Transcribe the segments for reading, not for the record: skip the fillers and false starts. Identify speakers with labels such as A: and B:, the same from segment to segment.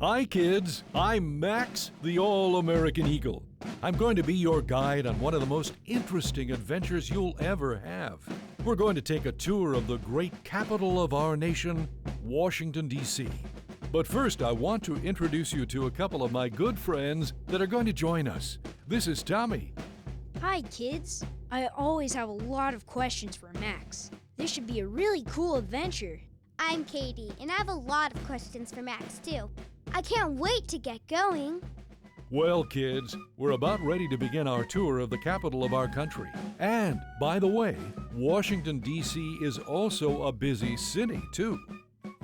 A: Hi kids, I'm Max, the All-American Eagle. I'm going to be your guide on one of the most interesting adventures you'll ever have. We're going to take a tour of the great capital of our nation, Washington, D.C. But first, I want to introduce you to a couple of my good friends that are going to join us. This is Tommy.
B: Hi kids, I always have a lot of questions for Max. This should be a really cool adventure.
C: I'm Katie, and I have a lot of questions for Max, too. I can't wait to get going.
A: Well, kids, we're about ready to begin our tour of the capital of our country. And, by the way, Washington, D.C. is also a busy city, too.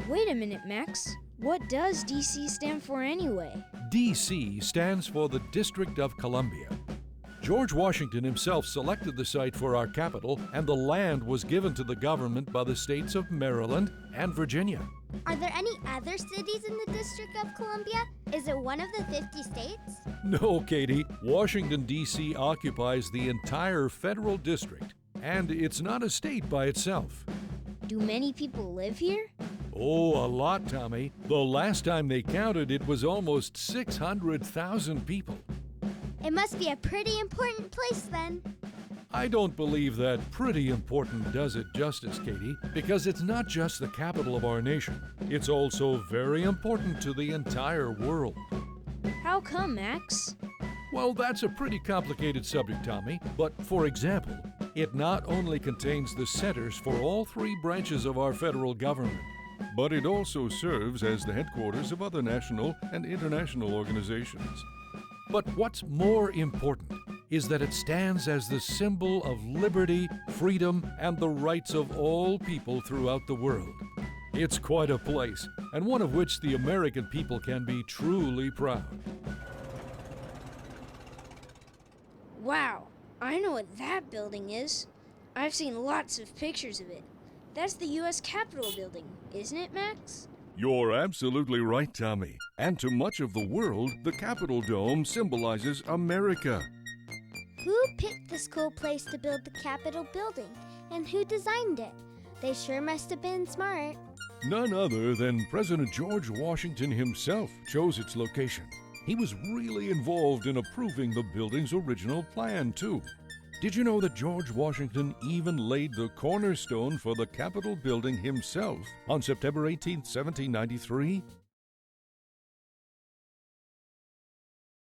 B: Wait a minute, Max. What does D.C. stand for anyway?
A: D.C. stands for the District of Columbia. George Washington himself selected the site for our capital, and the land was given to the government by the states of Maryland and Virginia.
C: Are there any other cities in the District of Columbia? Is it one of the 50 states?
A: No, Katie. Washington, D.C. occupies the entire federal district, and it's not a state by itself.
B: Do many people live here?
A: Oh, a lot, Tommy. The last time they counted, it was almost 600,000 people.
C: It must be a pretty important place then.
A: I don't believe that pretty important does it justice, Katie, because it's not just the capital of our nation. It's also very important to the entire world.
B: How come, Max?
A: Well, that's a pretty complicated subject, Tommy. But for example, it not only contains the centers for all three branches of our federal government, but it also serves as the headquarters of other national and international organizations. But what's more important is that it stands as the symbol of liberty, freedom, and the rights of all people throughout the world. It's quite a place, and one of which the American people can be truly proud.
B: Wow, I know what that building is. I've seen lots of pictures of it. That's the U.S. Capitol building, isn't it, Max?
A: You're absolutely right, Tommy. And to much of the world, the Capitol Dome symbolizes America.
C: Who picked this cool place to build the Capitol building? And who designed it? They sure must have been smart.
A: None other than President George Washington himself chose its location. He was really involved in approving the building's original plan, too. Did you know that George Washington even laid the cornerstone for the Capitol building himself on September 18, 1793?